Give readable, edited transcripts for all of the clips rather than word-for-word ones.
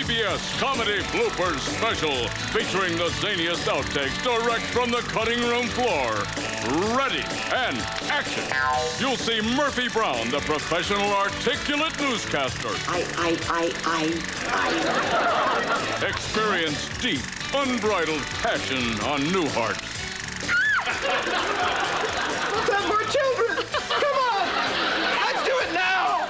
CBS Comedy Bloopers Special, featuring the zaniest outtakes direct from the cutting room floor. Ready and action. You'll see Murphy Brown, the professional articulate newscaster. Experience deep, unbridled passion on Newhart. Let's have more children! Come on! Let's do it now!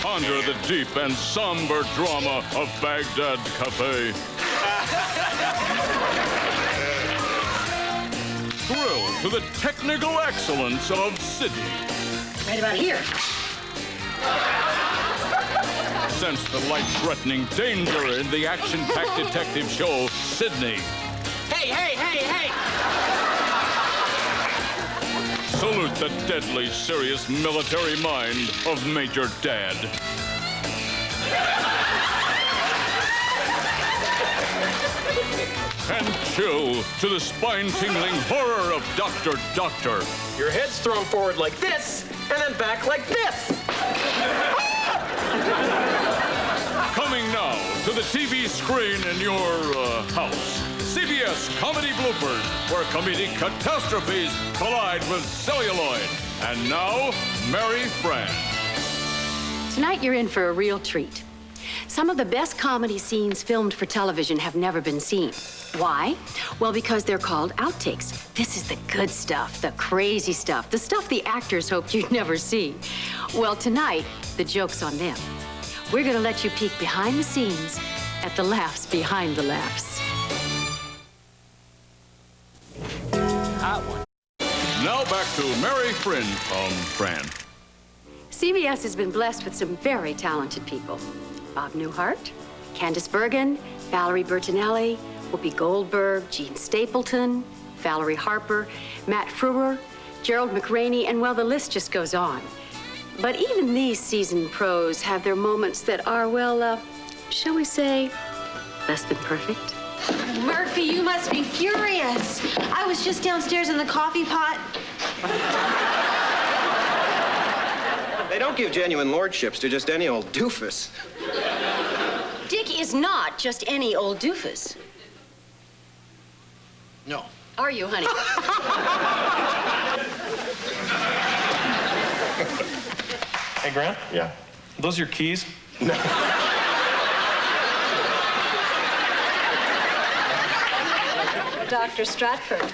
Ponder the deep and somber drama of Baghdad Cafe. Thrill to the technical excellence of Sydney. Right about here. Sense the life-threatening danger in the action-packed detective show, Sydney. Hey, hey, hey, hey! Salute the deadly serious military mind of Major Dad. And chill to the spine-tingling horror of Dr. Doctor. Your head's thrown forward like this, and then back like this. Coming now to the TV screen in your house. CBS Comedy Bloopers, where comedic catastrophes collide with celluloid. And now, Mary Fran. Tonight you're in for a real treat. Some of the best comedy scenes filmed for television have never been seen. Why? Well, because they're called outtakes. This is the good stuff, the crazy stuff, the stuff the actors hoped you'd never see. Well, tonight, the joke's on them. We're gonna let you peek behind the scenes at the laughs behind the laughs. Hot one. Now back to Mary Fran. CBS has been blessed with some very talented people. Bob Newhart, Candice Bergen, Valerie Bertinelli, Whoopi Goldberg, Gene Stapleton, Valerie Harper, Matt Frewer, Gerald McRaney, and well, the list just goes on. But even these seasoned pros have their moments that are, well, shall we say, less than perfect. Murphy, you must be furious. I was just downstairs in the coffee pot. They don't give genuine lordships to just any old doofus. Dick is not just any old doofus. No. Are you, honey? Hey, Grant? Yeah. Are those your keys? No. Dr. Stratford,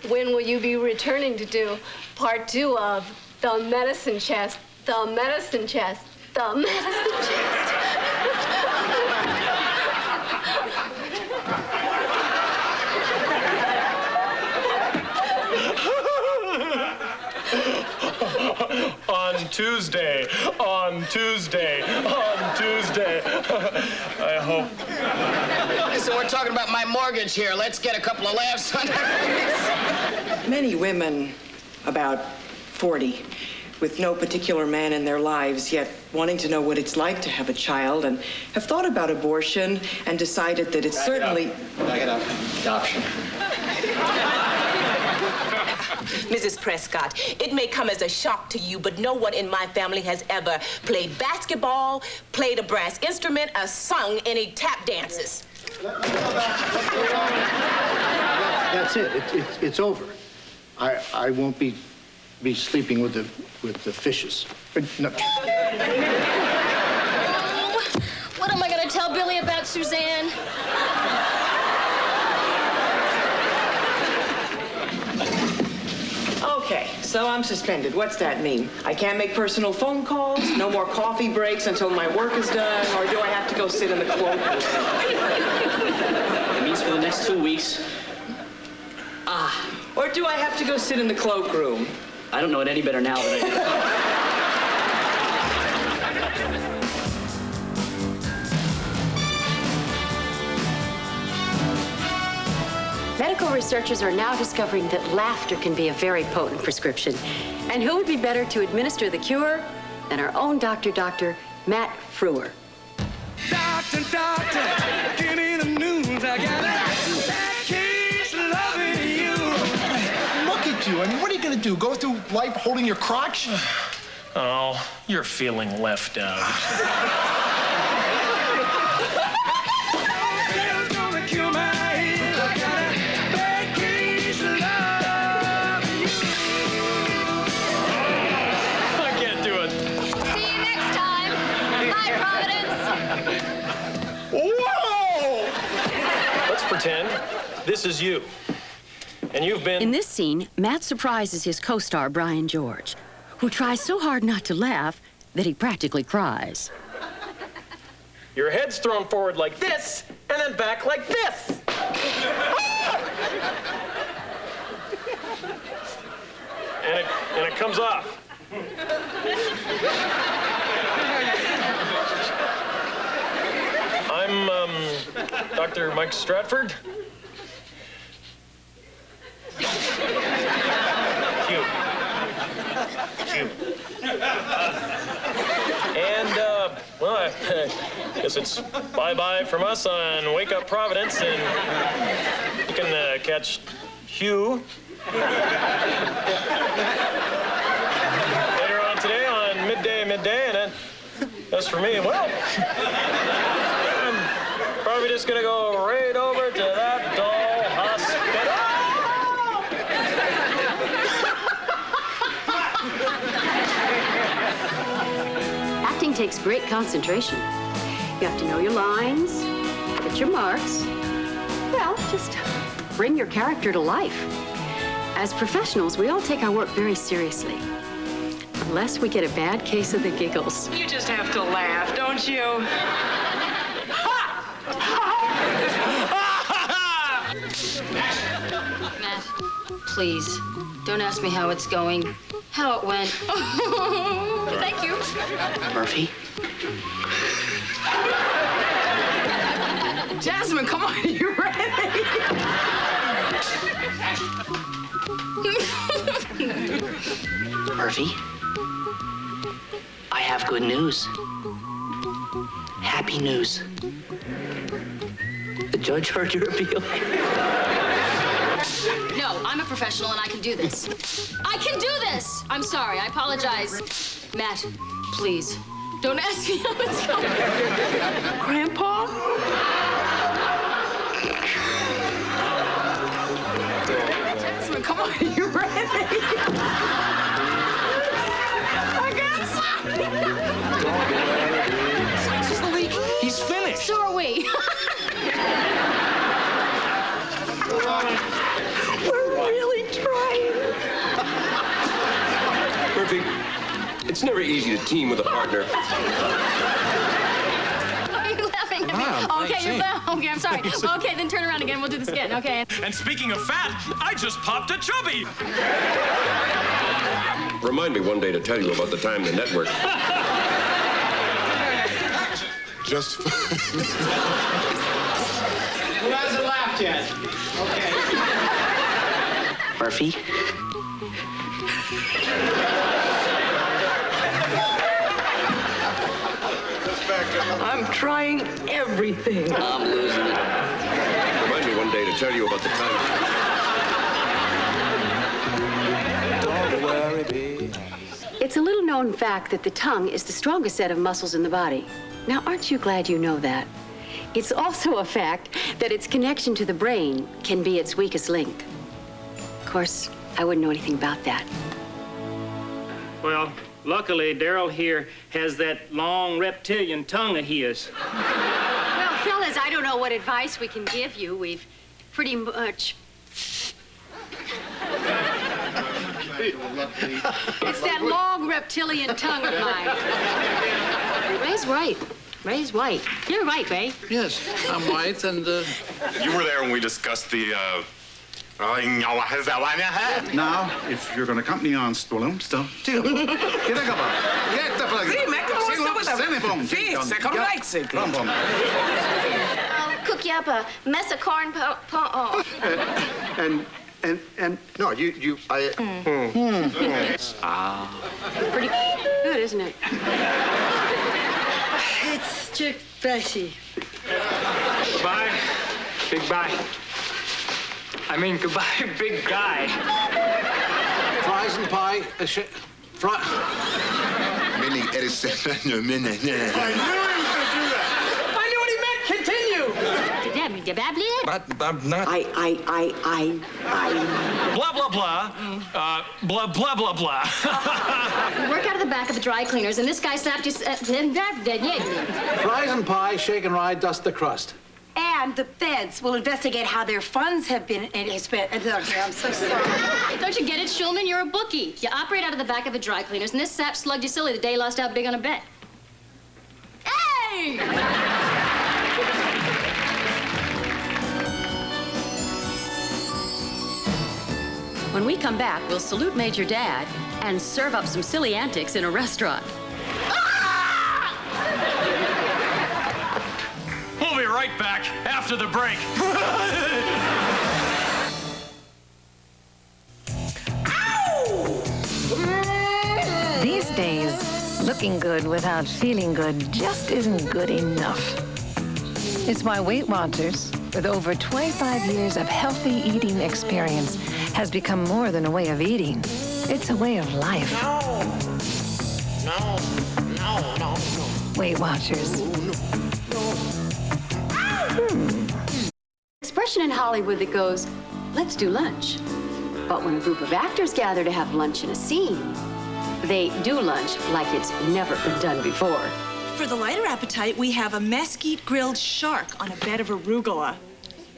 when will you be returning to do part 2 of The Medicine Chest, The Medicine Chest, The Medicine Chest? On Tuesday. I hope. Listen, we're talking about my mortgage here. Let's get a couple of laughs on it. Many women, about 40, with no particular man in their lives, yet wanting to know what it's like to have a child, and have thought about abortion and decided that it's certainly... Back it up. Adoption. Mrs. Prescott, it may come as a shock to you, but no one in my family has ever played basketball, played a brass instrument, or sung any tap dances. That's it. It's over. I won't be sleeping with the fishes. No. What am I going to tell Billy about Suzanne? Okay, so I'm suspended. What's that mean? I can't make personal phone calls, no more coffee breaks until my work is done, or do I have to go sit in the cloakroom? It means for the next 2 weeks. Or do I have to go sit in the cloakroom? I don't know it any better now than I do. Medical researchers are now discovering that laughter can be a very potent prescription. And who would be better to administer the cure than our own Dr. Matt Frewer. Doctor, give me the news. I got a case loving you. Look at you. I mean, what are you going to do? Go through life holding your crotch? Oh, you're feeling left out. Gonna kill my head. I got a bad case of loving you. I can't do it. See you next time. Bye, Providence. Whoa! Let's pretend this is you. And you've been... In this scene, Matt surprises his co-star, Brian George, who tries so hard not to laugh that he practically cries. Your head's thrown forward like this, and then back like this. and it comes off. I'm, Dr. Mike Stratford. Cute. And, well, I guess it's bye-bye from us on Wake Up Providence, and you can catch Hugh later on today on midday, and then as for me, well, I'm probably just gonna go right over to that doll hospital. Acting takes great concentration. You have to know your lines, hit your marks. Well, just bring your character to life. As professionals, we all take our work very seriously. Unless we get a bad case of the giggles. You just have to laugh, don't you? Matt, please, don't ask me how it's going, how it went. Thank you. Murphy? Jasmine, come on, are you ready? Murphy? I have good news. Happy news. The judge heard your appeal. No, I'm a professional and I can do this. I can do this! I'm sorry, I apologize. Matt, please, don't ask me how it's going. Grandpa? Jasmine, come on, are you ready? I guess. He's finished. So are we. We're really trying. Murphy, it's never easy to team with a partner. Are you laughing at me? Okay, you're laughing. Okay, I'm sorry. Okay, then turn around again. We'll do this again. Okay. And speaking of fat, I just popped a chubby. Remind me one day to tell you about the time the network. Just. Who hasn't laughed yet? Okay. Murphy? I'm trying everything. I'm losing it. Remind me one day to tell you about the time. It's a little known fact that the tongue is the strongest set of muscles in the body. Now, aren't you glad you know that? It's also a fact that its connection to the brain can be its weakest link. Of course, I wouldn't know anything about that. Well, luckily, Daryl here has that long reptilian tongue of his. Well, fellas, I don't know what advice we can give you. We've pretty much... It's that long reptilian tongue of mine. Ray's right. Ray's white. You're right, Ray. Yes, I'm white, and You were there when we discussed the. now, if you're going to accompany on Stolum, stop. Cook you up a mess of corn And no, Pretty good, isn't it? It's Chick Bessie. Bye. Big bye. I mean, goodbye, big guy. fries and pie. Meaning it is. I knew he was going to do that. I knew what he meant. Continue. But I'm not. Blah, blah, blah. Blah, blah, blah, blah. You work out of the back of the dry cleaners, and this guy snapped his... Fries and pie, shake and ride, dust the crust. And the feds will investigate how their funds have been spent. I'm so sorry. Don't you get it, Schulman? You're a bookie. You operate out of the back of the dry cleaners, and this sap slugged you silly the day you lost out big on a bet. Hey! When we come back, we'll salute Major Dad and serve up some silly antics in a restaurant. We'll be right back after the break. These days, looking good without feeling good just isn't good enough. It's why Weight Watchers, with over 25 years of healthy eating experience, has become more than a way of eating. It's a way of life. No. Weight Watchers. Expression in Hollywood that goes, let's do lunch. But when a group of actors gather to have lunch in a scene, they do lunch like it's never been done before. For the lighter appetite, we have a mesquite grilled shark on a bed of arugula.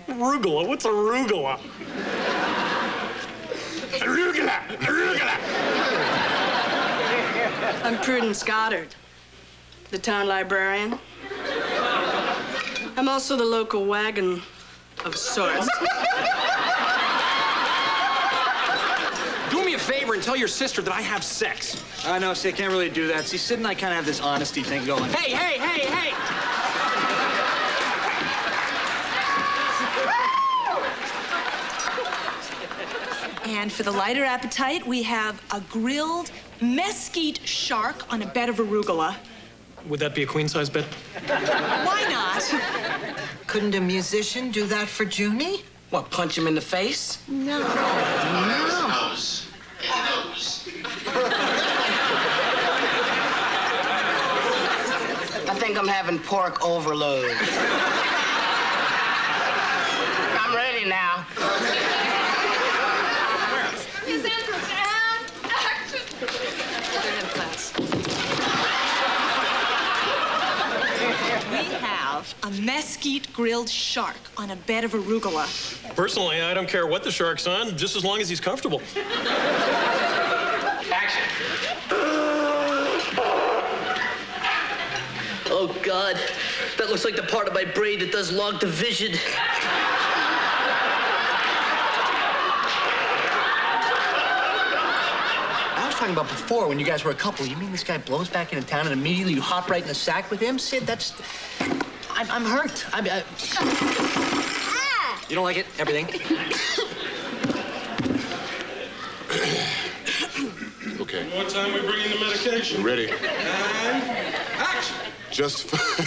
Arugula? What's arugula? Arugula. I'm Prudence Goddard, the town librarian. I'm also the local wagon of sorts. Do me a favor and tell your sister that I have sex. No, see, I can't really do that. See, Sid and I kind of have this honesty thing going. Hey! And for the lighter appetite, we have a grilled mesquite shark on a bed of arugula. Would that be a queen-size bed? Why not? Couldn't a musician do that for Junie? What, punch him in the face? No. I think I'm having pork overload. I'm ready now. We have a mesquite grilled shark on a bed of arugula. Personally, I don't care what the shark's on, just as long as he's comfortable. Action. Oh, God. That looks like the part of my brain that does long division. I was talking about before when you guys were a couple. You mean this guy blows back into town and immediately you hop right in the sack with him? Sid, that's... I'm hurt. You don't like it? Everything? Okay. One more time, we bring in the medication. Ready. And action. Just fine.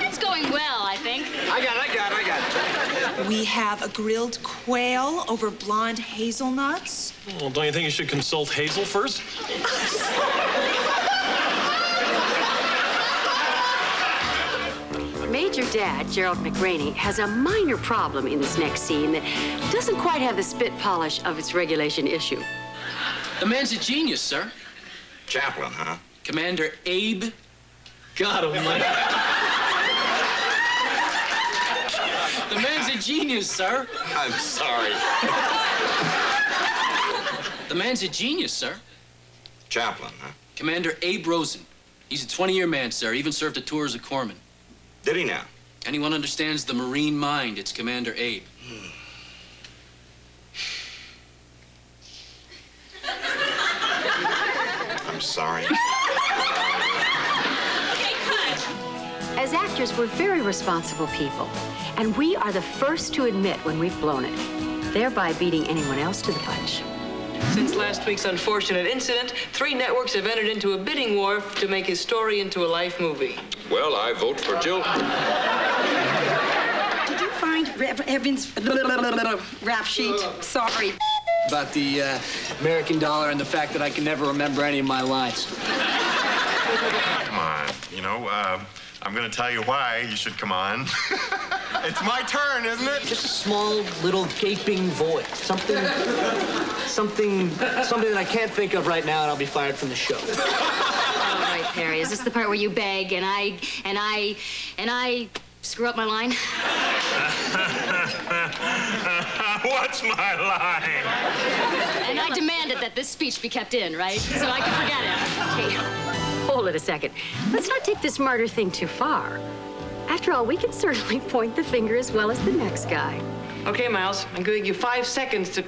It's going well, I think. I got it. We have a grilled quail over blonde hazelnuts. Well, don't you think you should consult Hazel first? Major Dad, Gerald McRaney, has a minor problem in this next scene that doesn't quite have the spit polish of its regulation issue. The man's a genius, sir. Chaplain, huh? Commander Abe. God almighty. The man's a genius, sir. I'm sorry. The man's a genius, sir. Chaplain, huh? Commander Abe Rosen. He's a 20-year man, sir. Even served a tour as a corpsman. Did he now? Anyone understands the Marine mind, it's Commander Abe. I'm sorry. As actors, we're very responsible people, and we are the first to admit when we've blown it, thereby beating anyone else to the punch. Since last week's unfortunate incident, 3 networks have entered into a bidding war to make his story into a life movie. Well, I vote for Jill. Did you find Evan's rap sheet? Sorry. about the American dollar and the fact that I can never remember any of my lines. Come on, you know, I'm gonna tell you why you should come on. It's my turn, isn't it? Just a small, little gaping void. Something that I can't think of right now, and I'll be fired from the show. All right, Perry. Is this the part where you beg and I screw up my line? What's my line? And I demanded that this speech be kept in, right? So I can forget it. Hey, hold it a second. Let's not take this martyr thing too far. After all, we can certainly point the finger as well as the next guy. Okay, Miles, I'm giving you 5 seconds to...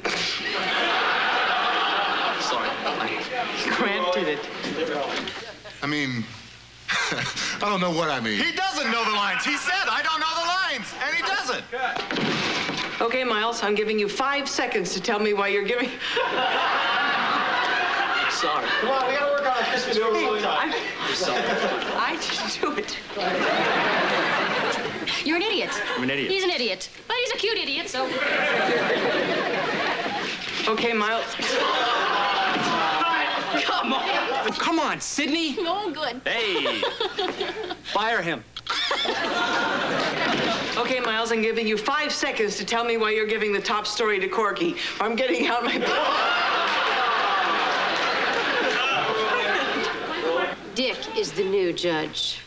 Sorry. Grant did it. I mean, I don't know what I mean. He doesn't know the lines. He said, I don't know the lines, and he doesn't. Okay, Miles, I'm giving you 5 seconds to tell me why you're giving... Sorry. Come on, we gotta work on our Christmas movies. I didn't do it. You're an idiot. I'm an idiot. He's an idiot. But he's a cute idiot, so... Okay, Miles. Come on. Come on, Sydney. Oh, good. Hey. Fire him. Okay, Miles, I'm giving you 5 seconds to tell me why you're giving the top story to Corky. Or I'm getting out my... Dick is the new judge.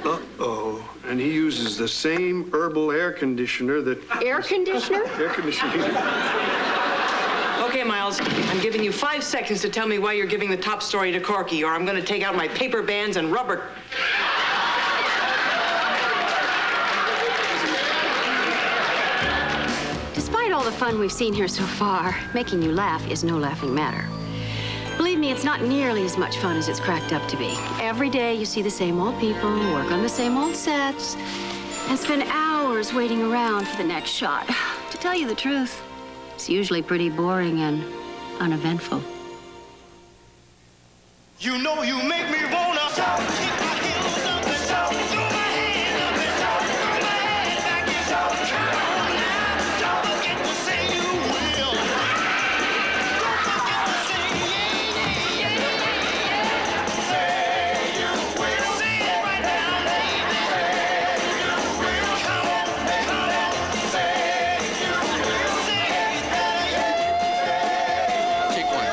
Uh-oh. And he uses the same herbal air conditioner that... Air conditioner? Air conditioner. Okay, Miles, I'm giving you 5 seconds to tell me why you're giving the top story to Corky, or I'm going to take out my paper bands and rubber... Despite all the fun we've seen here so far, making you laugh is no laughing matter. Believe me, it's not nearly as much fun as it's cracked up to be. Every day you see the same old people, work on the same old sets, and spend hours waiting around for the next shot. To tell you the truth, it's usually pretty boring and uneventful. You know you make me wanna kick my heels up and throw my hands up and throw my head back and come on now. Don't forget to say you will. Don't forget to say yeah. Say you will. Say it right now, baby. Say you will. Come on. Say you will. Say it better. Take one.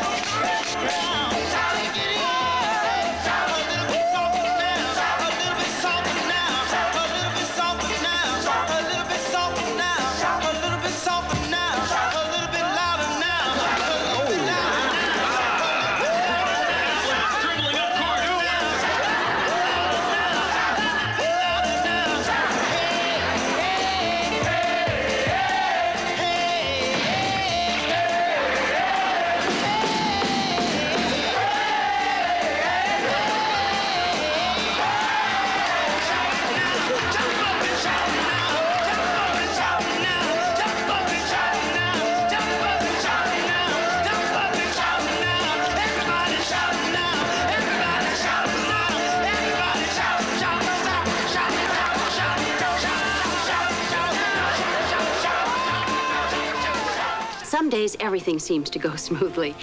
Some days, everything seems to go smoothly.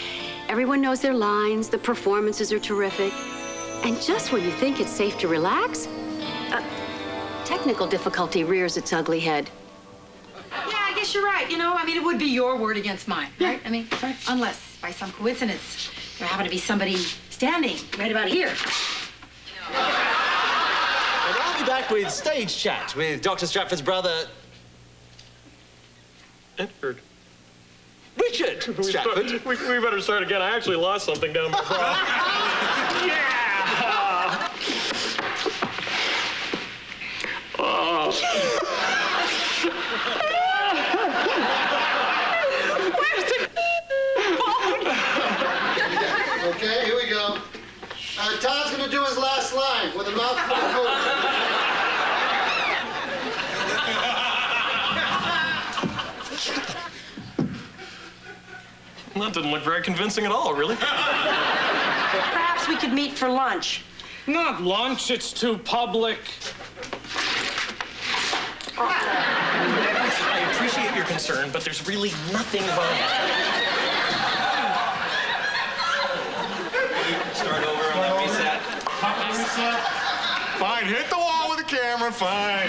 Everyone knows their lines, the performances are terrific. And just when you think it's safe to relax, technical difficulty rears its ugly head. Yeah, I guess you're right. You know, I mean, it would be your word against mine, right? I mean, unless by some coincidence there happened to be somebody standing right about here. And I'll be back with Stage Chat with Dr. Stratford's brother... Edward. Richard Stratford. We better start again. I actually lost something down my bra. Yeah! Oh. Okay, here we go. Todd's gonna do his last line with a mouthful of food. That didn't look very convincing at all, really. Perhaps we could meet for lunch. Not lunch, it's too public. I appreciate your concerned, but there's really nothing wrong. Start over on that reset. Fine, hit the wall with the camera, fine.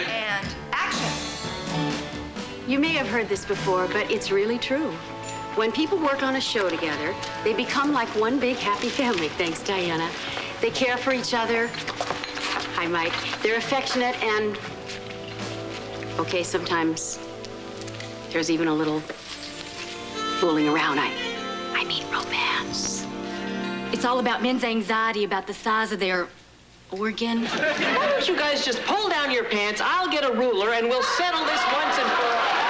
And action. You may have heard this before, but it's really true. When people work on a show together, they become like one big happy family. Thanks, Diana. They care for each other. Hi, Mike. They're affectionate and, okay, sometimes there's even a little fooling around. I mean romance. It's all about men's anxiety about the size of their organ. Why don't you guys just pull down your pants? I'll get a ruler and we'll settle this once and for all.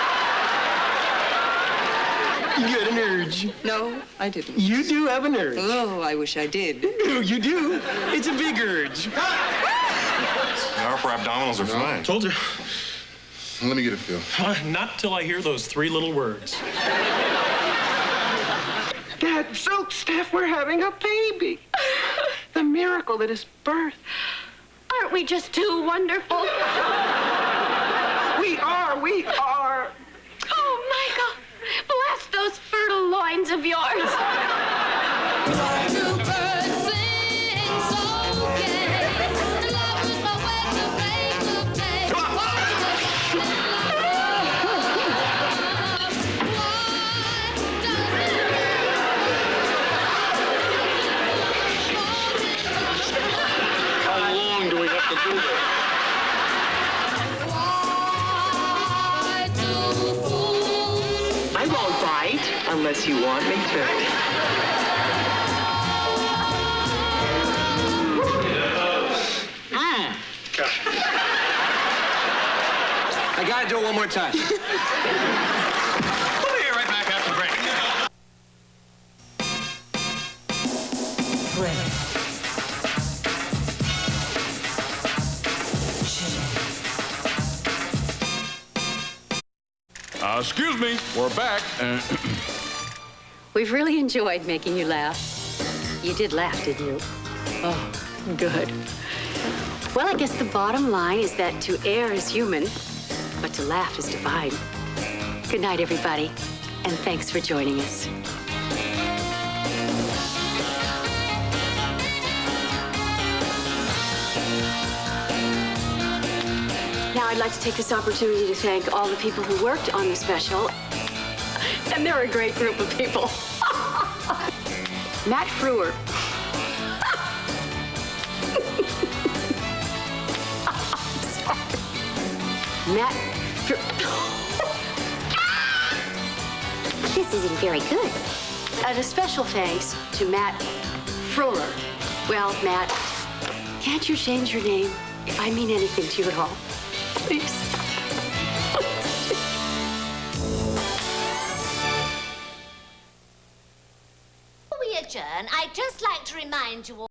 You got an urge. No, I didn't. You do have an urge. Oh, I wish I did. You do. It's a big urge. Our upper abdominals are fine. Told you. Let me get a feel. Not till I hear those three little words. Dad, so, Steph, we're having a baby. The miracle that is birth. Aren't we just too wonderful? We are. Oh, Michael, bless those fertile loins of yours. How long do we have to do this? I won't bite unless you want me to. I gotta do it one more time. We'll be right back after the break. Excuse me, we're back. We've really enjoyed making you laugh. You did laugh, didn't you? Oh, good. Well, I guess the bottom line is that to err is human, but to laugh is divine. Good night, everybody, and thanks for joining us. Now, I'd like to take this opportunity to thank all the people who worked on the special. And they're a great group of people. Matt Frewer. I'm sorry. Matt This isn't very good. And a special thanks to Matt Frewer. Well, Matt, can't you change your name if I mean anything to you at all? Please. Before we adjourn, I'd just like to remind you all